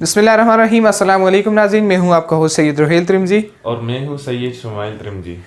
बिस्मिल्लाहिर्रहमानिर्रहीम। अस्सलाम वालेकुम नाज़रीन, मैं हूं आपका होस्ट सैयद रोहेल त्रिमजी और मैं हूँ Syed Shumail Tirmizi.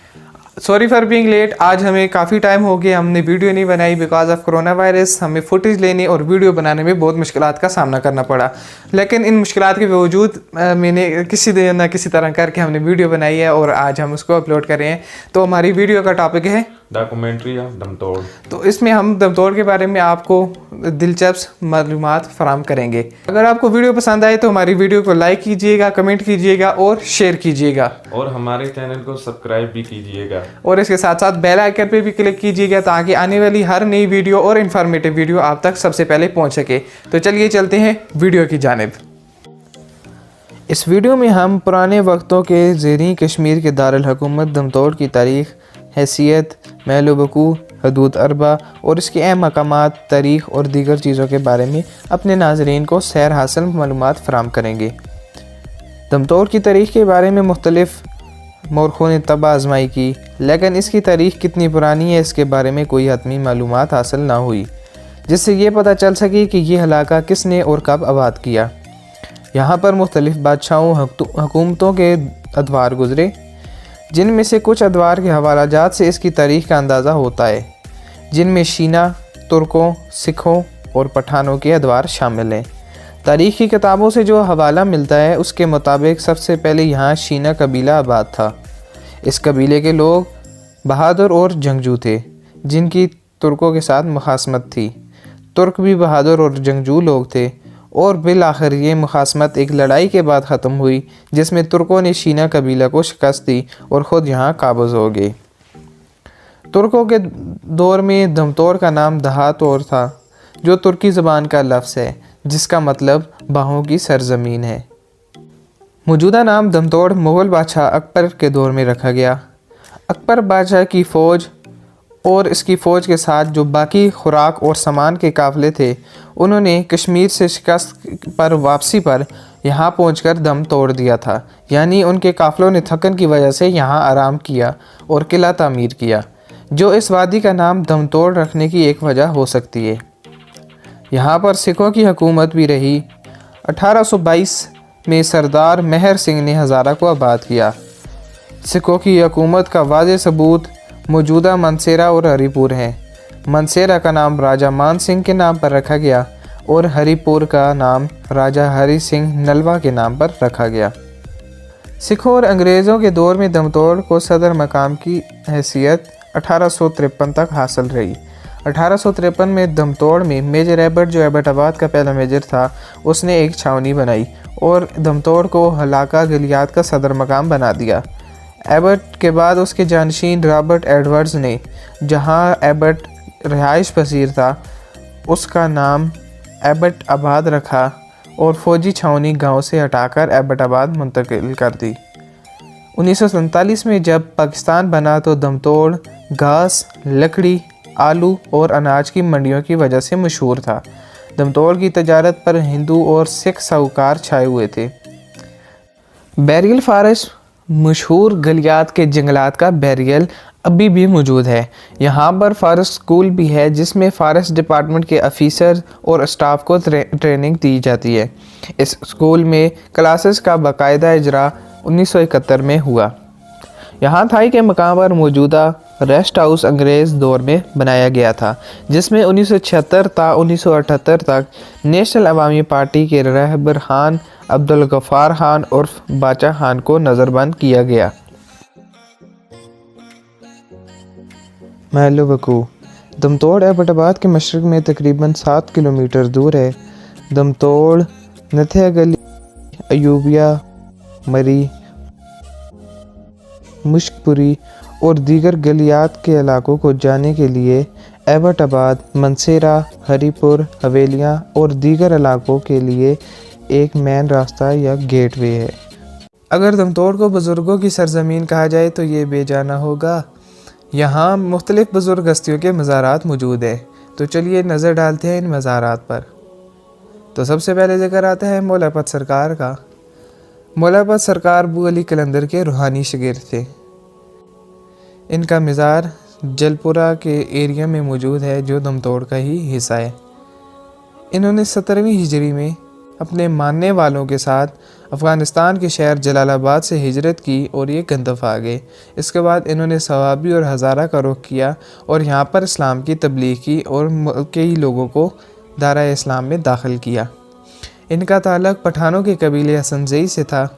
Sorry for being late. आज हमें काफ़ी टाइम हो गया, हमने वीडियो नहीं बनाई बिकॉज ऑफ कोरोना वायरस। हमें फुटेज लेने और वीडियो बनाने में बहुत मुश्किलात का सामना करना पड़ा, लेकिन इन मुश्किलात के बावजूद मैंने किसी न किसी तरह करके हमने वीडियो बनाई है और आज हम उसको अपलोड कर रहे हैं। तो हमारी वीडियो का टॉपिक है डॉक्यूमेंट्री ऑफ दमतोड़। तो इसमें हम दमतोड़ के बारे में आपको दिलचस्प मालूमात फराम करेंगे। अगर आपको वीडियो पसंद आए तो हमारी वीडियो को लाइक कीजिएगा, कमेंट कीजिएगा और शेयर कीजिएगा, और हमारे चैनल को सब्सक्राइब भी कीजिएगा और इसके साथ साथ बेल आइकन पे भी क्लिक कीजिएगा ताकि आने वाली हर नई वीडियो और इन्फॉर्मेटिव वीडियो आप तक सबसे पहले पहुंच सके। तो चलिए चलते हैं वीडियो की जानिब। इस वीडियो में हम पुराने वक्तों के ज़ेरी कश्मीर के दारुल हुकूमत दमतोड़ की तारीख़, हैसियत, महल वक़ूअ, हदूद अरबा और इसके अहम मकामात, तारीख़ और दीगर चीज़ों के बारे में अपने नाज़रीन को सैर हासिल मालूमात फराम करेंगे। दमतोड़ की तारीख़ के बारे में मुख्तलिफ़ मौरखों ने तबाह आजमाई की, लेकिन इसकी तारीख़ कितनी पुरानी है इसके बारे में कोई हतमी मालूमात हासिल ना हुई, जिससे ये पता चल सके कि यह इलाका किसने और कब आबाद किया। यहाँ पर मुख्तलिफ़ बादशाहों हुकूमतों के अदवार गुज़रे, जिनमें से कुछ अदवार के हवालाजात से इसकी तारीख़ का अंदाज़ा होता है, जिनमें शीना, तुर्कों, सिखों और पठानों के अदवार शामिल हैं। तारीख़ की किताबों से जो हवाला मिलता है उसके मुताबिक सबसे पहले यहाँ शीना कबीला आबाद था। इस कबीले के लोग बहादुर और जंगजू थे, जिनकी तुर्कों के साथ मुखासमत थी। तुर्क भी बहादुर और जंगजू लोग थे और बिल आखिर ये मुखासमत एक लड़ाई के बाद ख़त्म हुई, जिसमें तुर्कों ने शीना कबीला को शिकस्त दी और ख़ुद यहाँ काबज़ हो गए। तुर्कों के दौर में दमतोड़ का नाम दहातोर था, जो तुर्की ज़बान का लफ्ज़ है जिसका मतलब बाहों की सरजमीन है। मौजूदा नाम दमतोड़ मुग़ल बादशाह अकबर के दौर में रखा गया। अकबर बादशाह की फ़ौज और इसकी फ़ौज के साथ जो बाकी खुराक और सामान के काफ़िले थे, उन्होंने कश्मीर से शिकस्त पर वापसी पर यहाँ पहुंचकर दम तोड़ दिया था। यानी उनके काफ़िलों ने थकन की वजह से यहाँ आराम किया और किला तामीर किया, जो इस वादी का नाम दमतोड़ रखने की एक वजह हो सकती है। यहाँ पर सिखों की हुकूमत भी रही। 1822 में सरदार मेहर सिंह ने हज़ारा को आबाद किया। सिखों की हुकूमत का वाज़ेह सबूत मौजूदा मनसेरा और हरिपुर है। मनसेरा का नाम राजा मान सिंह के नाम पर रखा गया और हरिपुर का नाम राजा हरि सिंह नलवा के नाम पर रखा गया। सिखों और अंग्रेज़ों के दौर में दमतोड़ को सदर मकाम की हैसियत 1853 तक हासिल रही। 1853 में दमतोड़ में मेजर एबट, जो एबटाबाद का पहला मेजर था, उसने एक छावनी बनाई और दमतोड़ को हलाका गलियात का सदर मकाम बना दिया। एबट के बाद उसके जानशीन रॉबर्ट एडवर्ड्स ने, जहां एबट रिहाइश पसीर था, उसका नाम एबट आबाद रखा और फ़ौजी छावनी गांव से हटाकर एबटाबाद मुंतकिल कर दी। 1947 में जब पाकिस्तान बना तो दमतोड़ घास, लकड़ी, आलू और अनाज की मंडियों की वजह से मशहूर था। दमतोड़ की तजारत पर हिंदू और सिख साहूकार छाए हुए थे। बैरियल फॉरेस्ट मशहूर गलियात के जंगलात का बैरियल अभी भी मौजूद है। यहाँ पर फॉरेस्ट स्कूल भी है, जिसमें फॉरेस्ट डिपार्टमेंट के अफीसर और स्टाफ को ट्रेनिंग दी जाती है। इस स्कूल में क्लासेस का बाकायदा इजरा 1971 में हुआ। यहाँ थाई के मकाम पर मौजूदा रेस्ट हाउस अंग्रेज़ दौर में बनाया गया था, जिसमें 1976 ता 1978 तक नेशनल अवामी पार्टी के रहबर खान अब्दुल गफ़ार खान उर्फ बाचा खान को नज़रबंद किया गया। महल वक़ूअ दमतोड़ एबटाबाद के मशरक़ में तकरीबन 7 किलोमीटर दूर है। दमतोड़, नथिया गली, अयूबिया, मरी, मुश्कपुरी और दीगर गलियात के इलाकों को जाने के लिए एबटाबाद, मनसेरा, हरिपुर, हवेलियाँ और दीगर इलाकों के लिए एक मेन रास्ता या गेटवे है। अगर दमतोड़ को बुज़ुर्गों की सरज़मीन कहा जाए तो ये बेजाना होगा। यहाँ मुख्तलिफ़ बुज़ुर्ग हस्तियों के मज़ारात मौजूद है। तो चलिए नज़र डालते हैं इन मज़ारात पर। तो सबसे पहले ज़िक्र आता है मौला पत सरकार का। मौला पत सरकार अबू अली कलंदर के रूहानी शागिर्द थे। इनका मज़ार जलपुरा के एरिया में मौजूद है, जो दमतोड़ का ही हिस्सा है। इन्होंने 17वीं हिजरी में अपने मानने वालों के साथ अफ़गानिस्तान के शहर जलालाबाद से हिजरत की और ये गंदफ़ आ गए। इसके बाद इन्होंने सवाबी और हज़ारा का रुख किया और यहाँ पर इस्लाम की तबलीग की और कई लोगों को दायरा इस्लाम में दाखिल किया। इनका ताल्लुक़ पठानों के कबीले हसनज़ई से था।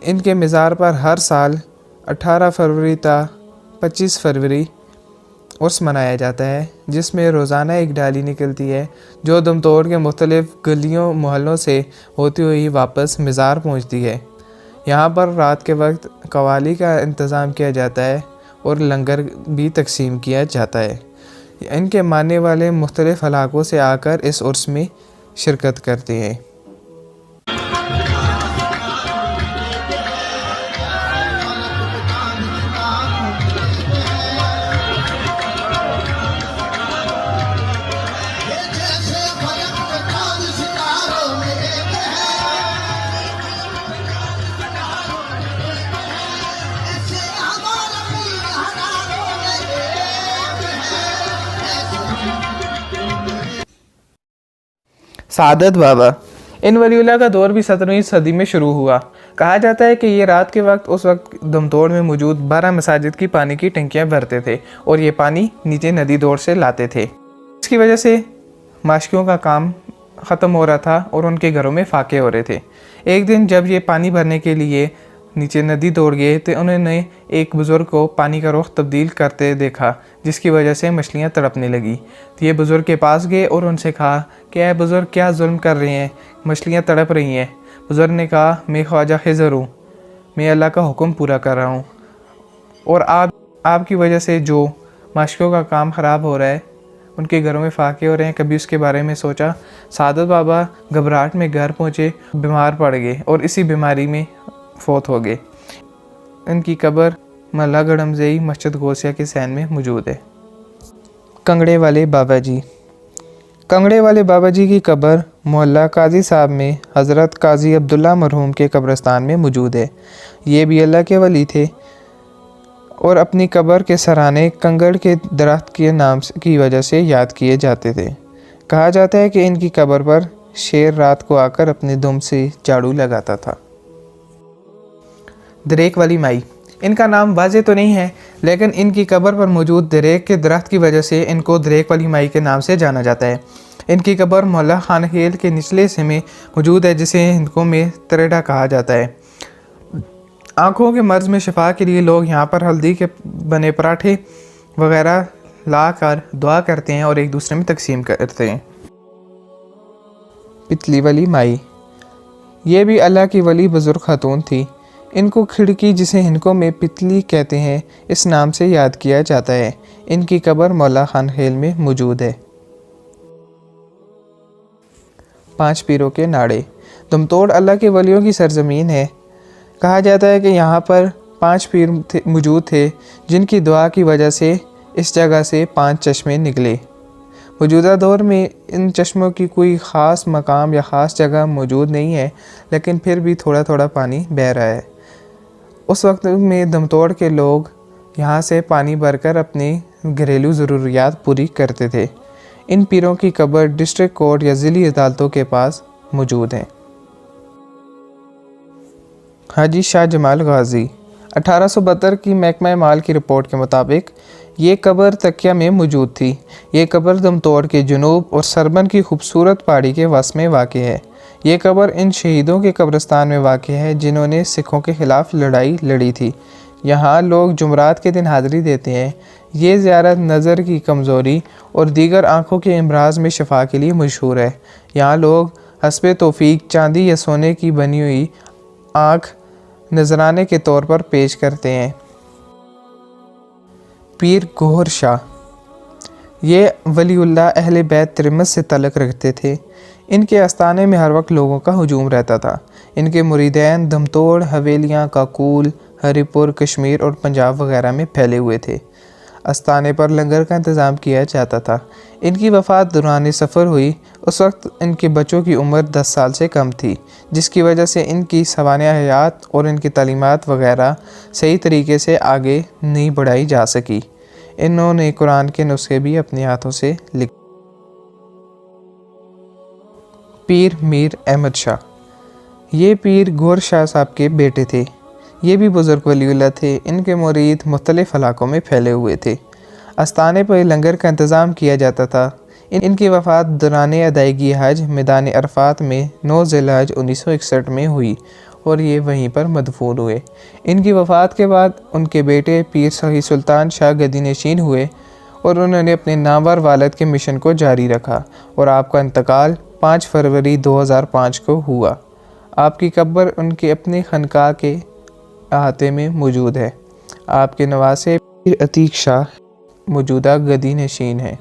इनके मज़ार पर हर साल 18 फरवरी ता 25 फरवरी उर्स मनाया जाता है, जिसमें रोज़ाना एक डाली निकलती है जो दमतोड़ के मुख्तलिफ़ गलियों मोहल्लों से होती हुई वापस मज़ार पहुंचती है। यहाँ पर रात के वक्त कवाली का इंतज़ाम किया जाता है और लंगर भी तकसीम किया जाता है। इनके मानने वाले मुख्तलिफ़ इलाक़ों से आकर इस उर्स में शिरकत करते हैं। सादत बाबा। इन वलीउल्लाह का दौर भी 17वीं सदी में शुरू हुआ। कहा जाता है कि ये रात के वक्त उस वक्त दमतोड़ में मौजूद 12 मसाजिद की पानी की टंकियाँ भरते थे और ये पानी नीचे नदी दौड़ से लाते थे। इसकी वजह से माशकियों का काम ख़त्म हो रहा था और उनके घरों में फाके हो रहे थे। एक दिन जब ये पानी भरने के लिए नीचे नदी दौड़ गए तो उन्होंने एक बुज़ुर्ग को पानी का रुख तब्दील करते देखा, जिसकी वजह से मछलियाँ तड़पने लगी। तो ये बुज़ुर्ग के पास गए और उनसे कहा कि ऐ बुज़ुर्ग, क्या जुल्म कर रहे हैं, मछलियाँ तड़प रही हैं। बुज़ुर्ग ने कहा, मैं ख्वाजा खिज़र हूँ, मैं अल्लाह का हुक्म पूरा कर रहा हूँ और आपकी वजह से जो माशकों का काम ख़राब हो रहा है, उनके घरों में फाके हो रहे हैं। कभी उसके बारे में सोचा। सादत बाबा घबराहट में घर पहुँचे, बीमार पड़ गए और इसी बीमारी में फौत हो गए। इनकी कब्र मल्ला गड़मज़ई मस्जिद गौसिया के सैन में मौजूद है। कंगड़े वाले बाबा जी। कंगड़े वाले बाबा जी की कब्र मोहल्ला काजी साहब में हज़रत काजी अब्दुल्ला मरहूम के कब्रस्तान में मौजूद है। ये भी अल्लाह के वली थे और अपनी कब्र के सराहने कंगड़ के दरख्त के नाम की वजह से याद किए जाते थे। कहा जाता है कि इनकी कब्र पर शेर रात को आकर अपने दुम से झाड़ू लगाता था। दरेक वाली माई। इनका नाम वाज़े तो नहीं है, लेकिन इनकी कब्र पर मौजूद दरेक के दरख्त की वजह से इनको दरेक वाली माई के नाम से जाना जाता है। इनकी कब्र मोहल्ला खानखेल के निचले हिस्से में मौजूद है, जिसे हिंदुओं में तरेडा कहा जाता है। आँखों के मर्ज़ में शिफा के लिए लोग यहाँ पर हल्दी के बने पराठे वगैरह ला कर दुआ करते हैं और एक दूसरे में तकसीम करते हैं। पितली वाली माई। ये भी अल्लाह की वली बुज़ुर्ग खातून थी। इनको खिड़की, जिसे हिंदुओं में पितली कहते हैं, इस नाम से याद किया जाता है। इनकी कब्र मौला खानखेल में मौजूद है। 5 पीरों के नाड़े। दमतोड़ अल्लाह के वलियों की सरजमीन है। कहा जाता है कि यहाँ पर 5 पीर मौजूद थे, जिनकी दुआ की वजह से इस जगह से 5 चश्मे निकले। मौजूदा दौर में इन चश्मों की कोई ख़ास मकाम या ख़ास जगह मौजूद नहीं है, लेकिन फिर भी थोड़ा थोड़ा पानी बह रहा है। उस वक्त में दमतोड़ के लोग यहाँ से पानी भरकर अपनी घरेलू ज़रूरियात पूरी करते थे। इन पीरों की कब्र डिस्ट्रिक्ट कोर्ट या ज़िली अदालतों के पास मौजूद हैं। हाजी शाह जमाल गाजी। 1872 की महकमा माल की रिपोर्ट के मुताबिक ये कब्र तकिया में मौजूद थी। ये कब्र दमतोड़ के जुनूब और सरबन की खूबसूरत पहाड़ी के वस में वाक़ है। ये कब्र इन शहीदों के कब्रस्तान में वाक़ है जिन्होंने सिखों के ख़िलाफ़ लड़ाई लड़ी थी। यहाँ लोग जुमरात के दिन हाज़िरी देते हैं। ये ज़ियारत नज़र की कमज़ोरी और दीगर आँखों के अमराज में शफा के लिए मशहूर है। यहाँ लोग हस्बे तौफीक चांदी या सोने की बनी हुई आँख नजराने के तौर पर पेश करते हैं। पीर गोहर शाह। ये वलीउल्लाह अहले बैत तिरमस से तल्लुक़ रखते थे। इनके आस्थाने में हर वक्त लोगों का हुजूम रहता था। इनके मुरीदैन दमतोड़, हवेलियाँ, काकूल, हरिपुर, कश्मीर और पंजाब वगैरह में फैले हुए थे। आस्थाने पर लंगर का इंतज़ाम किया जाता था। इनकी वफ़ात दौरान सफ़र हुई। उस वक्त इनके बच्चों की उम्र 10 साल से कम थी, जिसकी वजह से इनकी सवाने हयात और इनकी तालीमात वगैरह सही तरीके से आगे नहीं बढ़ाई जा सकी। इन्होंने कुरान के नुस्खे भी अपने हाथों से लिख। पीर मीर अहमद शाह। ये पीर गौर शाह साहब के बेटे थे। ये भी बुज़ुर्ग वलीउल्लाह थे। इनके मुरीद मुख्तलिफ़ इलाकों में फैले हुए थे। आस्थाने पर लंगर का इंतज़ाम किया जाता था। इनकी वफ़ात दौरान अदायगी हज मैदान अरफात में 9 ज़िलहज 1961 में हुई और ये वहीं पर मदफून हुए। इनकी वफ़ात के बाद उनके बेटे पीर सही सुल्तान शाह गद्दी नशीन हुए और उन्होंने अपने नामवर वालिद के मिशन को जारी रखा और आपका इंतकाल 5 फरवरी 2005 को हुआ। आपकी कब्र उनके अपने खनका के अहाते में मौजूद है। आपके नवासे पीर अतीक शाह मौजूदा गद्दी नशीन है।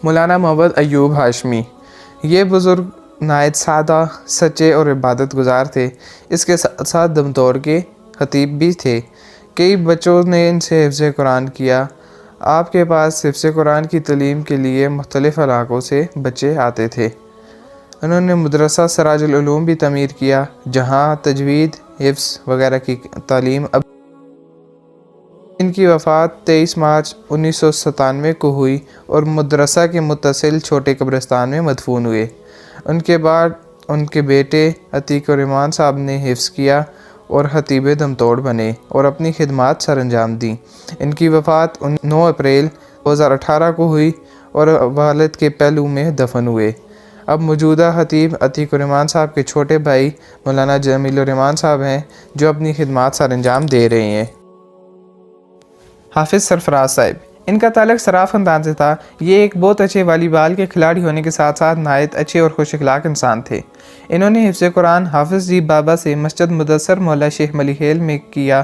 मौलाना मोहम्मद अयूब हाशमी। ये बुज़ुर्ग नायत सादा, सच्चे और इबादत गुजार थे। इसके साथ साथ दमतोड़ के खतीब भी थे। कई बच्चों ने इनसे हिफ्ज़ कुरान किया। आपके पास हिफ्ज़ कुरान की तालीम के लिए मुख्तलिफ़ इलाक़ों से बच्चे आते थे। उन्होंने मदरसा सिराजुल उलूम भी तमीर किया, जहाँ तजवीद, हिफ्ज़ वगैरह की तालीम। अब इनकी वफ़ात 23 मार्च 1997 को हुई और मदरसा के मुत्तसिल छोटे कब्रिस्तान में मदफून हुए। उनके बाद उनके बेटे अतीक और ईमान साहब ने हिफ्ज़ किया और खतीब दमतोड़ बने और अपनी खिदमात सर अंजाम दी। इनकी वफ़ात 9 अप्रैल 2018 को हुई और वालिद के पहलू में दफन हुए। अब मौजूदा खतीब अतीक और ईमान साहब के छोटे भाई मौलाना जमील और ईमान साहब हैं, जो अपनी खिदमात सर अंजाम दे रहे हैं। हाफिज़ सरफराज साहब। इनका ताल्लुक़ सराफ ख़ानदान से था। ये एक बहुत अच्छे वॉलीबॉल के खिलाड़ी होने के साथ साथ नायत अच्छे और खुश अखलाक इंसान थे। इन्होंने हिफ्ज़ कुरान हाफिज़ जी बाबा से मस्जिद मुदस्सर मौला शेख मलिखेल में किया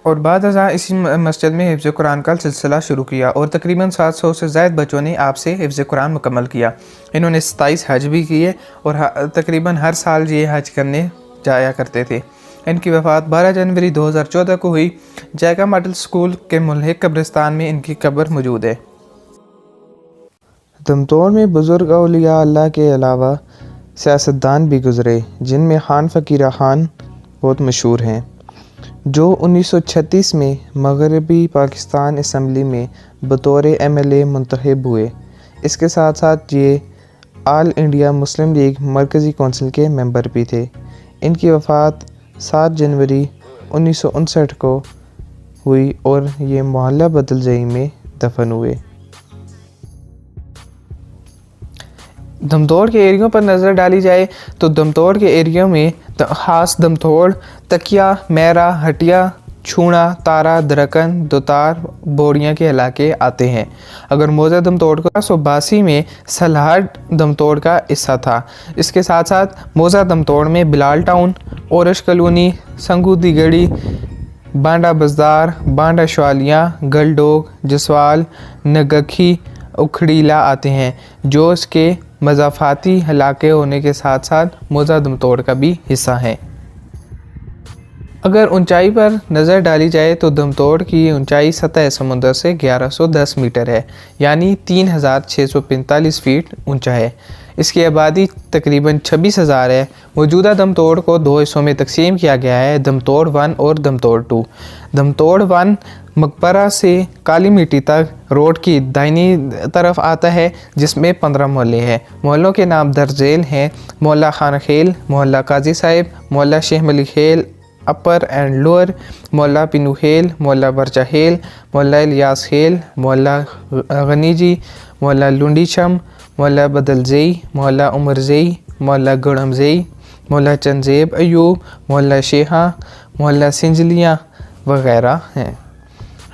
और बाद इसी मस्जिद में हिफ्ज़ कुरान का सिलसिला शुरू किया और तकरीबन 700 से ज़ायद बच्चों ने आपसे हिफ्ज़ कुरान मुकम्मल किया। इन्होंने 27 हज भी किए और तकरीबन हर साल ये हज करने जाया करते थे। इनकी वफ़ात 12 जनवरी 2014 को हुई। जायका मॉडल स्कूल के मुल्हिक कब्रिस्तान में इनकी कब्र मौजूद है। दमतोड़ में बुज़ुर्ग औलिया अल्लाह के अलावा सियासतदान भी गुज़रे, जिनमें खान फ़कीरा खान बहुत मशहूर हैं, जो 1936 में मगरबी पाकिस्तान असम्बली में बतौर MLA मुंतखब हुए। इसके साथ साथ ये ऑल इंडिया मुस्लिम लीग मरकज़ी कौंसिल के मेंबर भी थे। इनकी वफ़ात 7 जनवरी 1959 को हुई और ये मोहल्ला बदलजई में दफन हुए। दमतोड़ के एरियो पर नज़र डाली जाए तो दमतोड़ के एरियो में ख़ास दमतोड़, तकिया, मैरा, हटिया, छूना, तारा, दरकन, दोतार, बोड़ियाँ के इलाके आते हैं। अगर मौजा दमतोड़ को 1982 में सलाहट दमतोड़ का हिस्सा था। इसके साथ साथ मौजा दमतोड़ में बिलाल टाउन, ओरश कलोनी, संगू दी गढ़ी, बांडा बज़दार, बांडा शवालियाँ, गलडोग, जसवाल, नगखी, उखड़ीला आते हैं, जो इसके मज़ाफ़ाती इलाके होने के साथ साथ मौजा दमतोड़ का भी हिस्सा हैं। अगर ऊंचाई पर नज़र डाली जाए तो दमतोड़ की ऊंचाई सतह समुद्र से 1110 मीटर है, यानी 3645 फीट ऊंचा है। इसकी आबादी तकरीबन 26,000 है। मौजूदा दमतोड़ को 2 हिस्सों में तकसीम किया गया है, दमतोड़ 1 और दमतोड़ 2। दमतोड़ 1 मकबरा से काली मिट्टी तक रोड की दाहिनी तरफ आता है, जिसमें 15 मोहल्ले हैं। मोहल्लों के नाम दर्जेल हैं: मोहल्ला खान खेल, मोहल्ला काजी साहिब, मोहल्ला शेख मलिक खेल अपर एंड लोअर, मोहल्ला पिनू खेल, मोहल्ला बरचा खेल, मोहल्ला इलियास खेल, मोहल्ला गनीजी, मोहल्ला लुंडीशम, मोहल्ला बदलजई, मोहल्ला उमरजई, मोहल्ला गड़मजई, मोहल्ला चंजेब अयूब, मोहल्ला शेहा, मोहल्ला सिंजलियाँ वगैरह हैं।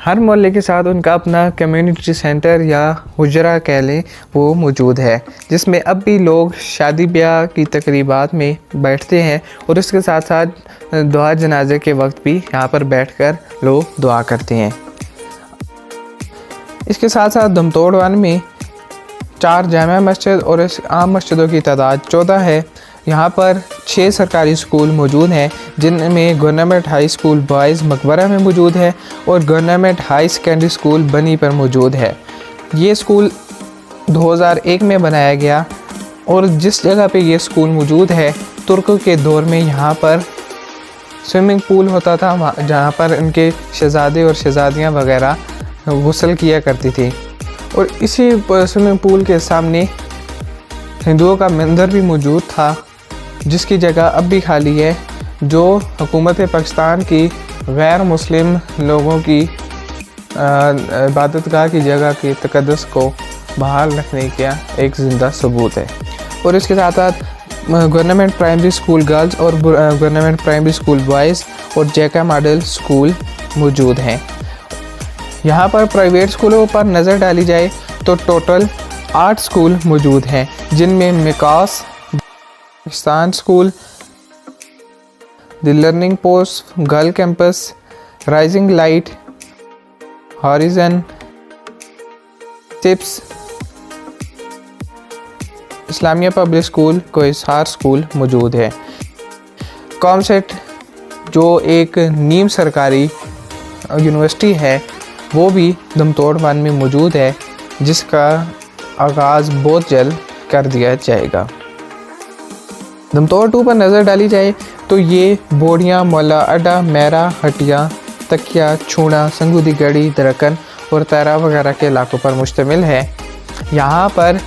हर मोहल्ले के साथ उनका अपना कम्युनिटी सेंटर या हुजरा कह लें वो मौजूद है, जिसमें अब भी लोग शादी ब्याह की तकरीबात में बैठते हैं और इसके साथ साथ दुआ जनाजे के वक्त भी यहाँ पर बैठकर लोग दुआ करते हैं। इसके साथ साथ दमतोड़ 1 में 4 जामा मस्जिद और इस आम मस्जिदों की तादाद 14 है। यहाँ पर 6 सरकारी स्कूल मौजूद हैं, जिनमें गवर्नमेंट हाई स्कूल बॉयज़ मकबरा में मौजूद है और गवर्नमेंट हाई सेकेंडरी स्कूल बनी पर मौजूद है। ये स्कूल 2001 में बनाया गया और जिस जगह पे ये स्कूल मौजूद है, तुर्कों के दौर में यहाँ पर स्विमिंग पूल होता था, जहाँ पर इनके शहज़ादे और शहज़ादियाँ वगैरह गुस्ल किया करती थी। और इसी स्विमिंग पूल के सामने हिंदुओं का मंदिर भी मौजूद था, जिसकी जगह अब भी खाली है, जो हुकूमत पाकिस्तान की गैर मुस्लिम लोगों की इबादतगाह की जगह की तकद्दुस को बहाल रखने का एक ज़िंदा सबूत है। और इसके साथ साथ गवर्नमेंट प्राइमरी स्कूल गर्ल्स और गवर्नमेंट प्राइमरी स्कूल बॉयज़ और जेका मॉडल स्कूल मौजूद हैं। यहाँ पर प्राइवेट स्कूलों पर नज़र डाली जाए तो टोटल 8 स्कूल मौजूद हैं, जिनमें Mikas, Pakistan school, The Learning Post, Girl Campus, Rising Light, Horizon, Tips, Islamia public school, Kohisar school मौजूद है। कॉमसेट जो एक नीम सरकारी यूनिवर्सिटी है, वो भी दमतोड़ 1 में मौजूद है, जिसका आगाज़ बहुत जल्द कर दिया जाएगा। दमतोड़ 2 पर नज़र डाली जाए तो ये बोड़ियाँ, मौला अड्डा, मेरा, हटिया, तकिया, छूना, संगूदी गढ़ी, दरकन और तैरा वगैरह के इलाकों पर मुश्तमिल है। यहाँ पर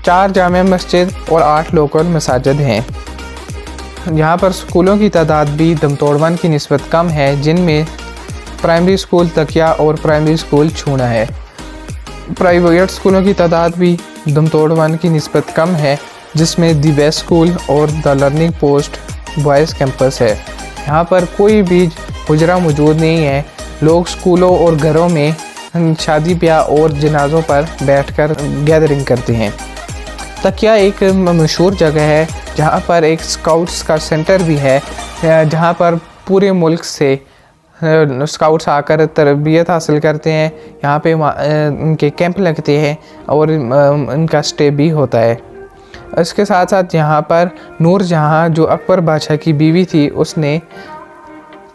4 जामे मस्जिद और 8 लोकल मसाजिद हैं। यहाँ पर स्कूलों की तादाद भी दमतोड़ 1 की निस्बत कम है, जिनमें प्राइमरी स्कूल तकिया और प्राइमरी स्कूल छूना है। प्राइवेट स्कूलों की तादाद भी दमतोड़ 1 की निस्बत कम है, जिसमें दी बेस्ट स्कूल और the Learning post boys campus है। यहाँ पर कोई भी हुजरा मौजूद नहीं है। लोग स्कूलों और घरों में शादी ब्याह और जनाज़ों पर बैठकर गैदरिंग करते हैं। तकिया एक मशहूर जगह है, जहाँ पर एक स्काउट्स का सेंटर भी है, जहाँ पर पूरे मुल्क से स्काउट्स आकर तरबियत हासिल करते हैं। यहाँ पे उनके कैंप लगते हैं और उनका स्टे भी होता है। इसके साथ साथ यहाँ पर नूर जहाँ, जो अकबर बादशाह की बीवी थी, उसने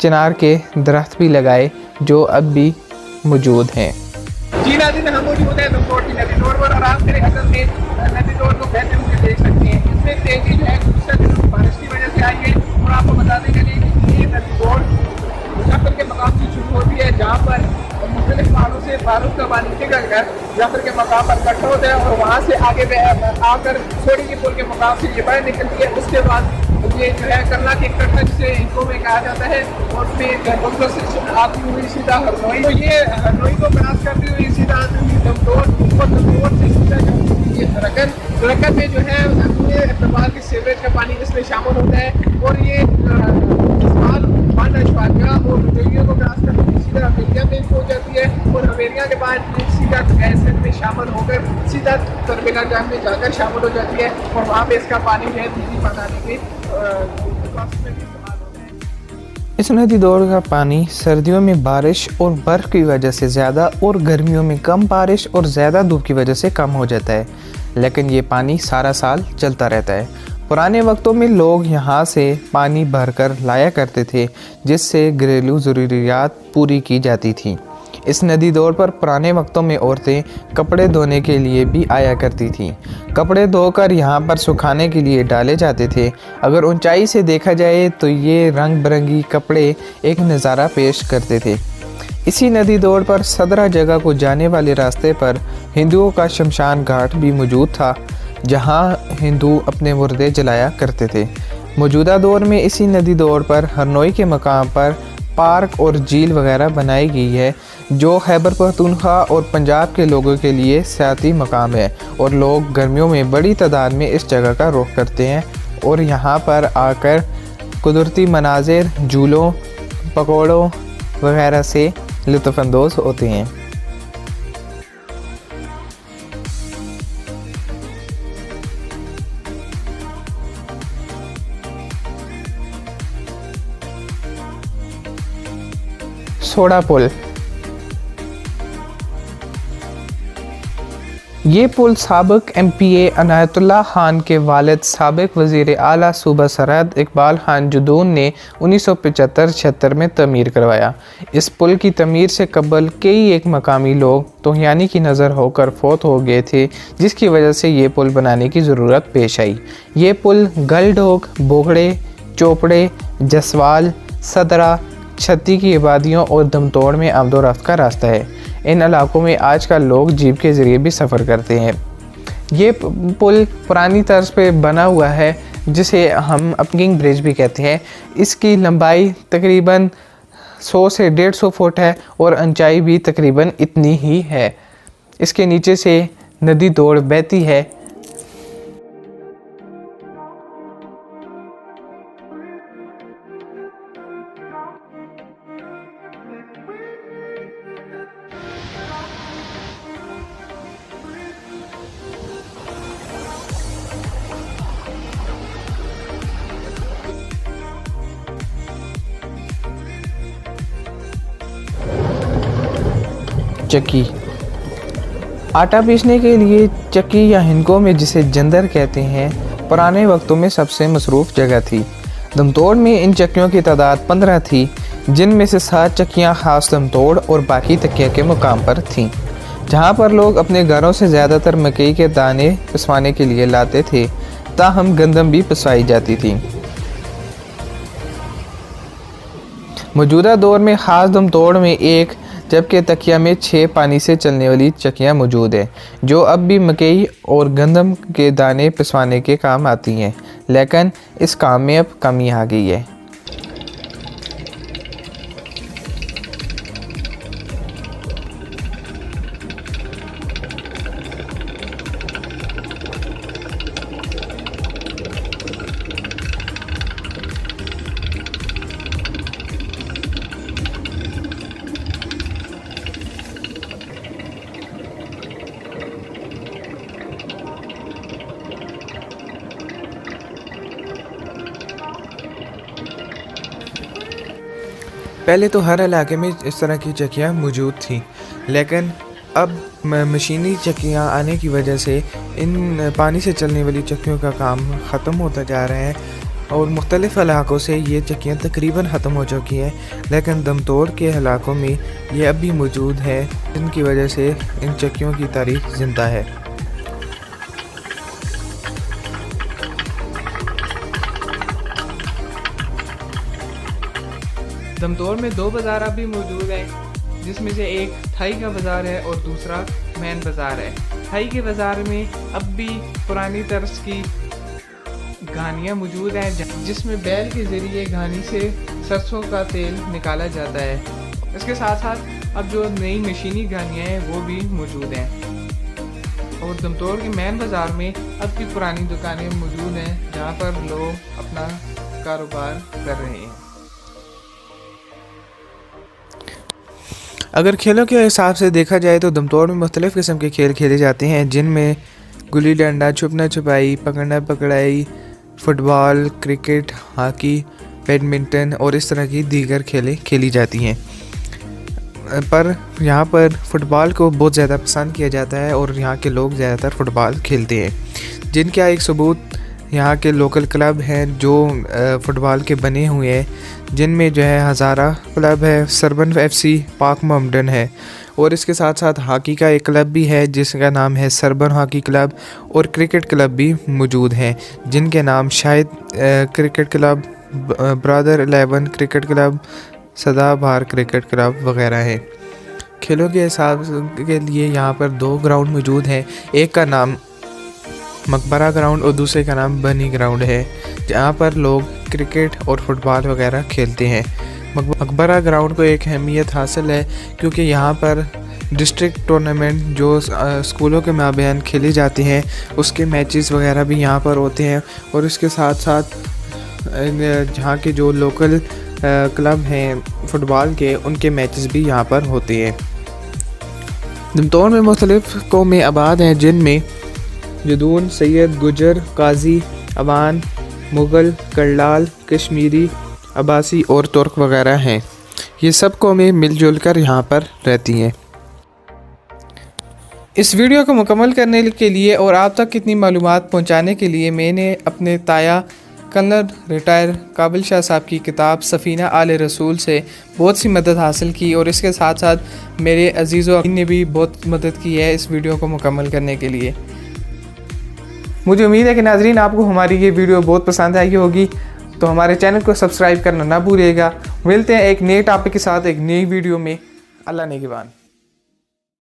चिनार के दरख्त भी लगाए, जो अब भी मौजूद हैं। जी नाज़रीन, हम मौजूद हैं दमतोड़ की नदी तोड़ पर और आप मेरे कदम में नदी तोड़ को बहते हुए देख सकते हैं। इसमें तेजी जो है बारिश की वजह से आई है। और आपको बताते चलिए कि ये नदी तोड़ मुजफ्फर के मकाम से शुरू होती है, जहाँ पर मुख्तलिफ पहाड़ों से बारूद का पानी निकल कर मुजफ्फर के मकाम पर इकट्ठा होता है और वहाँ से आगे आकर छोटी की पुल के मकाम से ये बाहर निकलती है। उसके बाद ये जो है करना की इकट्ठा, जिसे इनको में कहा जाता है, और फिर आती हुई सीधा हरनोई, तो ये हरनोई को क्रॉस करती हुई सीधा आती हुई दमतोड़, और दमतोड़ से सीधा जाती हुई ये दरकन में जो है अपने इस्तेमाल के सीवरेज का पानी इसमें शामिल होता है। और ये और रजोइयों को क्रॉस करती हुई सीधा हवेलिया में पहुँच जाती है, और हवेलिया के बाद सीधा गैस में शामिल होकर सीधा तरबेला जाम में जाकर शामिल हो जाती है, और वहाँ पे इसका पानी जो है बिजली बनाने के इस नदी दौड़ का पानी सर्दियों में बारिश और बर्फ़ की वजह से ज़्यादा और गर्मियों में कम बारिश और ज़्यादा धूप की वजह से कम हो जाता है, लेकिन ये पानी सारा साल चलता रहता है। पुराने वक्तों में लोग यहाँ से पानी भरकर लाया करते थे, जिससे घरेलू ज़रूरियात पूरी की जाती थी। इस नदी दौड़ पर पुराने वक्तों में औरतें कपड़े धोने के लिए भी आया करती थीं। कपड़े धोकर यहाँ पर सुखाने के लिए डाले जाते थे। अगर ऊंचाई से देखा जाए तो ये रंग बिरंगी कपड़े एक नज़ारा पेश करते थे। इसी नदी दौड़ पर सदरा जगह को जाने वाले रास्ते पर हिंदुओं का शमशान घाट भी मौजूद था, जहाँ हिंदू अपने मुर्दे जलाया करते थे। मौजूदा दौर में इसी नदी दौड़ पर हरनोई के मकाम पर पार्क और झील वगैरह बनाई गई है, जो खैबर पख्तूनख्वा और पंजाब के लोगों के लिए सियाती मकाम है, और लोग गर्मियों में बड़ी तादाद में इस जगह का रुख करते हैं और यहाँ पर आकर कुदरती मनाजिर, झूलों, पकौड़ों वगैरह से लुत्फ़अंदोज़ होते हैं। सोडा पुल, ये पुल साबिक MPA अनायतुल्लाह खान के वालिद साबिक वज़ीर आला सूबा सरहद इकबाल खान जुदून ने 1975-76 में तमीर करवाया। इस पुल की तमीर से कबल कई एक मकामी लोग तोहियानी की नज़र होकर फौत हो गए थे, जिसकी वजह से ये पुल बनाने की ज़रूरत पेश आई। ये पुल गलडोग, बोगड़े, चोपड़े, जसवाल, सदरा, छत्ती की आबादियों और दमतोड़ में आमदोरफ्त का रास्ता है। इन इलाकों में आजकल लोग जीप के ज़रिए भी सफ़र करते हैं। ये पुल पुरानी तर्ज पे बना हुआ है जिसे हम अपकिंग ब्रिज भी कहते हैं। इसकी लंबाई तकरीबन 100 से 150 फुट है और ऊंचाई भी तकरीबन इतनी ही है। इसके नीचे से नदी दौड़ बहती है। चक्की, आटा पीसने के लिए चक्की या हिंदकों में जिसे जंदर कहते हैं, पुराने वक्तों में सबसे मसरूफ़ जगह थी। दमतोड़ में इन चक्कियों की तादाद 15 थी, जिनमें से 7 चक्कियाँ खास दमतोड़ और बाकी तकिया के मुकाम पर थीं, जहाँ पर लोग अपने घरों से ज़्यादातर मकई के दाने पिसवाने के लिए लाते थे, ताहम गंदम भी पिसवाई जाती थी। मौजूदा दौर में खास दमतोड़ में एक जबकि तकिया में 6 पानी से चलने वाली चक्कियाँ मौजूद हैं, जो अब भी मकई और गंदम के दाने पिसवाने के काम आती हैं, लेकिन इस काम में अब कमी आ गई है। पहले तो हर इलाके में इस तरह की चक्कियाँ मौजूद थीं, लेकिन अब मशीनी चक्कियाँ आने की वजह से इन पानी से चलने वाली चक्कियों का काम ख़त्म होता जा रहा है और मुख्तलिफ़ इलाकों से ये चक्कियाँ तकरीबन ख़त्म हो चुकी हैं, लेकिन दमतोड़ के इलाकों में ये अब भी मौजूद है, जिनकी वजह से इन चक्कियों की तारीख़ ज़िंदा है। दमतोड़ में 2 बाज़ार अब भी मौजूद हैं, जिसमें से एक थाई का बाज़ार है और दूसरा मेन बाज़ार है। थाई के बाज़ार में अब भी पुरानी तर्ज की घानियाँ मौजूद हैं, जिसमें बैल के ज़रिए घानी से सरसों का तेल निकाला जाता है। इसके साथ साथ अब जो नई मशीनी घानियाँ हैं वो भी मौजूद हैं। और दमतोड़ के मेन बाज़ार में अब भी पुरानी दुकानें मौजूद हैं, जहाँ पर लोग अपना कारोबार कर रहे हैं। अगर खेलों के हिसाब से देखा जाए तो दमतोड़ में मुख्तलिफ़ किस्म के खेल खेले जाते हैं, जिनमें गुल्ली डंडा, छुपना छुपाई, पकड़ना पकड़ाई, फुटबॉल, क्रिकेट, हॉकी, बैडमिंटन और इस तरह की दीगर खेलें खेली जाती हैं। पर यहाँ पर फ़ुटबॉल को बहुत ज़्यादा पसंद किया जाता है और यहाँ के लोग ज़्यादातर फ़ुटबॉल खेलते हैं, जिनका एक सबूत यहाँ के लोकल क्लब हैं जो फ़ुटबॉल के बने हुए हैं, जिनमें जो है हज़ारा क्लब है, सरबन FC, पाक मोहम्मडन है और इसके साथ साथ हॉकी का एक क्लब भी है जिसका नाम है सरबन हॉकी क्लब, और क्रिकेट क्लब भी मौजूद हैं जिनके नाम शायद cricket club, brother 11 cricket club, सदाबहार क्रिकेट क्लब वगैरह हैं। खेलों के हिसाब के लिए यहाँ पर 2 ग्राउंड मौजूद हैं, एक का नाम मकबरा ग्राउंड और दूसरे का नाम बनी ग्राउंड है, जहाँ पर लोग क्रिकेट और फुटबॉल वगैरह खेलते हैं। मकबरा ग्राउंड को एक अहमियत हासिल है क्योंकि यहाँ पर डिस्ट्रिक्ट टूर्नामेंट जो स्कूलों के माबैन खेले जाते हैं उसके मैचेस वगैरह भी यहाँ पर होते हैं, और इसके साथ साथ जहाँ के जो लोकल क्लब हैं फ़ुटबॉल के, उनके मैचेस भी यहाँ पर होते हैं। दमतोड़ में मुख्तलिफ़ कौमें आबाद हैं, जिनमें जदून, सैयद, गुजर, काजी, अवान, मुग़ल, करलाल, कश्मीरी, अब्बासी और तुर्क वगैरह हैं। ये सब कौमें मिलजुल कर यहाँ पर रहती हैं। इस वीडियो को मुकम्मल करने के लिए और आप तक कितनी मालूमात पहुँचाने के लिए मैंने अपने ताया कर्नल रिटायर काबिल शाह साहब की किताब सफ़ीना आले रसूल से बहुत सी मदद हासिल की, और इसके साथ साथ मेरे अजीज़ों ने भी बहुत मदद की है इस वीडियो को मुकम्मल करने के लिए। मुझे उम्मीद है कि नाज़रीन आपको हमारी ये वीडियो बहुत पसंद आई होगी, तो हमारे चैनल को सब्सक्राइब करना ना भूलिएगा। मिलते हैं एक नए टॉपिक के साथ एक नई वीडियो में। अल्लाह नेगहबान।